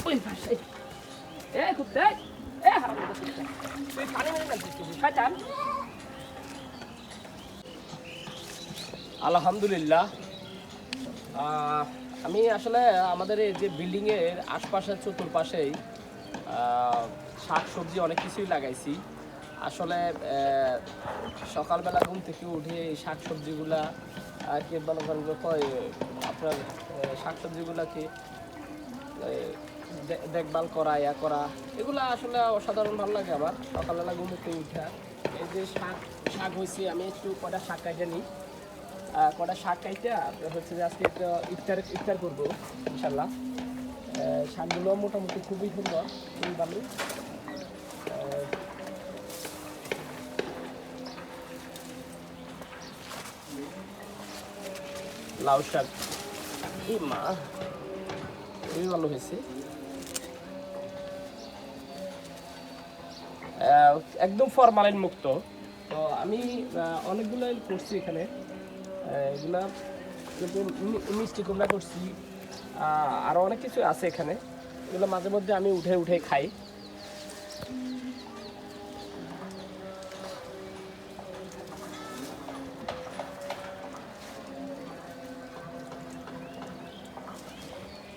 ওই পাশে কুত্তে হারাম তুই পানি মেরে নামছিস শয়তান। আলহামদুলিল্লাহ, আমি আসলে আমাদের এই যে বিল্ডিংয়ের আশপাশের চতুর্পাশেই শাক সবজি অনেক কিছুই লাগাইছি। আসলে সকালবেলা ঘুম থেকে উঠে এই শাক সবজিগুলা আর কি মনে করেন আপনার শাক সবজিগুলাকে দেখভাল করা করা এগুলো আসলে অসাধারণ ভালো লাগে আমার। সকালবেলা ঘুম থেকে উঠা এই যে শাক হয়েছে, আমি একটু কটা শাক কাটে নিই, কটা শাক কাইটা হচ্ছে যে আজকে একটা ইফতার করবো ইনশাল্লাহ। শাকগুলো মোটামুটি খুবই সুন্দর, খুবই ভালো। লাউ শাক এই মা খুবই ভালো হয়েছে, একদম ফরমালিন মুক্ত। তো আমি অনেকগুলো করছি এখানে, এগুলা কিন্তু মিষ্টি কুমড়া করছি, আরও অনেক কিছু আছে এখানে। এগুলো মাঝে মধ্যে আমি উঠে উঠে খাই।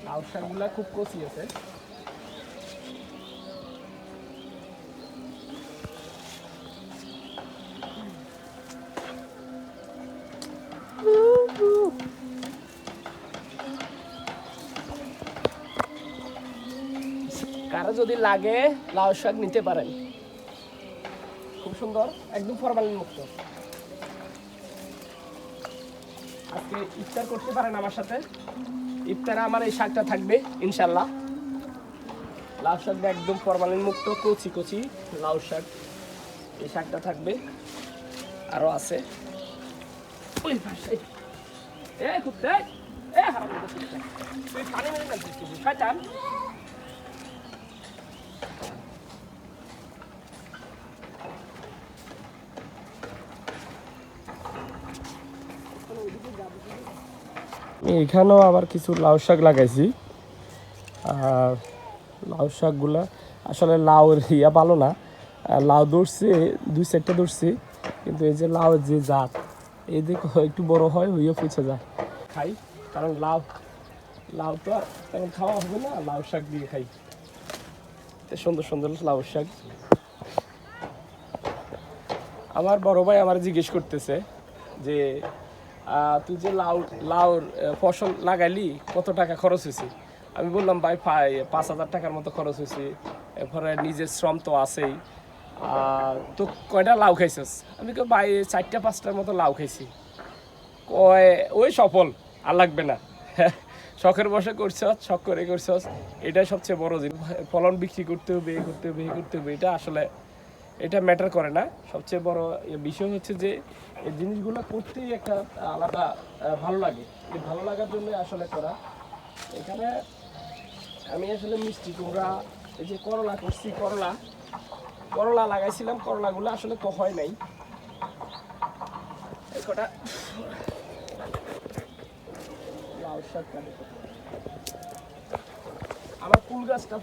লাউ শাকগুলা খুব কচি আছে। কারো যদি লাগে লাউ শাক নিতে পারেন, খুব সুন্দর, একদম ফরমালিন মুক্ত। আজকে ইফতার করতে পারেন আমার সাথে, ইফতারে আমার এই শাকটা থাকবে ইনশাল্লাহ। লাউ শাকটা একদম ফরমালিন মুক্ত, কচি কচি লাউ শাক, এই শাকটা থাকবে। আরো আছে ওই পাশে কুত্তে হারাম তুই পানি মেরে নামছিস শয়তান। এখানেও আবার কিছু লাউ শাক লাগাইছি। আর লাউ শাকগুলা আসলে লাউর ভালো না, লাউ ধরছে 2-4টা ধরছি, কিন্তু এই যে লাউ যে জাত এই দিকে একটু বড় হয় হইয়া পচে যায়। খাই কারণ লাউ তো আর তেমন খাওয়া হবে না, লাউ শাক দিয়ে খাই। সুন্দর সুন্দর লাউ শাক। আমার বড় ভাই আমার জিজ্ঞেস করতেছে যে তুই যে লাউর ফসল লাগাইলি কত টাকা খরচ হয়েছে। আমি বললাম ভাই 5,000 টাকার মতো খরচ হয়েছে, এরপরে নিজের শ্রম তো আছেই। তো কয়টা লাউ খাইছিস? আমি কই ভাই 4-5টার মতো লাউ খাইছি। কয় ওই সফল, আর লাগবে না। শখের বসে করছস, শখ করে করছস, এটাই সবচেয়ে বড় জিনিস। ফলন বিক্রি করতে হবে এটা আসলে এটা ম্যাটার করে না। সবচেয়ে বড় বিষয় হচ্ছে যে এই জিনিসগুলো করতেই একটা আলাদা ভালো লাগে। এই ভালো লাগার জন্য আসলে করা। এখানে আমি আসলে মিষ্টি কুমড়া, এই যে করলা করছি, করলা লাগাইছিলাম, করলাগুলো আসলে তো হয় নাই। এই কটা লাউ শাক কাটে, আমার ফুল গাছটা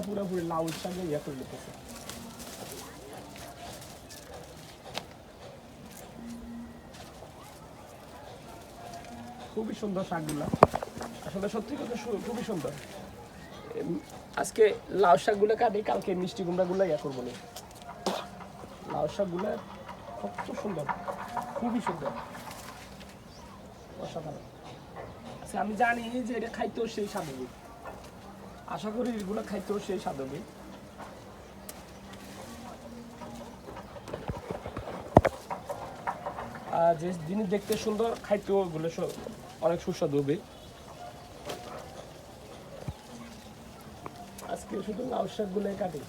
পুরাপুরি লাউ শাকে করে দিতেছে। খুবই সুন্দর শাকগুলা, আসলে সত্যি কথা খুবই সুন্দর। আজকে লাউ শাকগুলো কাটি, কালকে মিষ্টি কুমড়াগুলো করবো না। লাউ শাকগুলো খুব সুন্দর, খুবই সুন্দর, অসাধারণ। আচ্ছা, আমি জানি যে এটা খাইতেও সেই স্বাদ হবে, আশা করি এগুলো খাইতেও সেই স্বাদ হবে। যে জিনিস দেখতে সুন্দর, খাইতেও ওগুলো অনেক সুস্বাদু হবে। আজকে শুধু লাউ শাকগুলোই কাটি,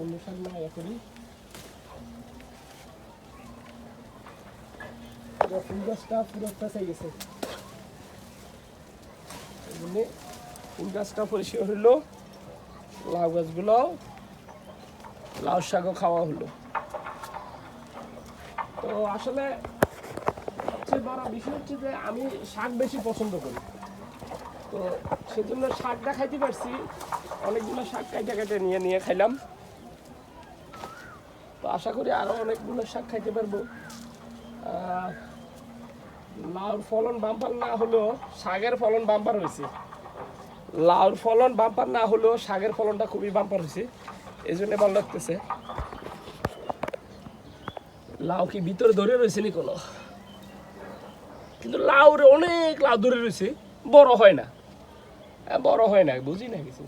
অন্য শাক না করি। ফুল গাছটা পুরো পেঁচে গেছে, ফুল গাছটা পরিষ্কার হইলো, লাউ গাছগুলো, লাউ শাকও খাওয়া হলো। তো আসলে সবচেয়ে বড় বিষয় হচ্ছে যে আমি শাক বেশি পছন্দ করি। তো সেজন্য শাকটা খাইতে পারছি, অনেকগুলো শাক কাইটে কাইটে নিয়ে নিয়ে খাইলাম। তো আশা করি আরও অনেকগুলো শাক খাইতে পারবো। লাউর ফলন বাম্পার না হলেও শাকের ফলন বাম্পার হয়েছে। লাউর ফলন বাম্পার না হলেও শাকের ফলনটা খুবই বাম্পার হয়েছে, এই জন্য ভালো লাগতেছে। লাউ কি ভিতরে ধরে রয়েছে নি কোনো, কিন্তু লাউরে অনেক লাউ ধরে রয়েছে, বড় হয় না, বড় হয় না, বুঝি না কিছু।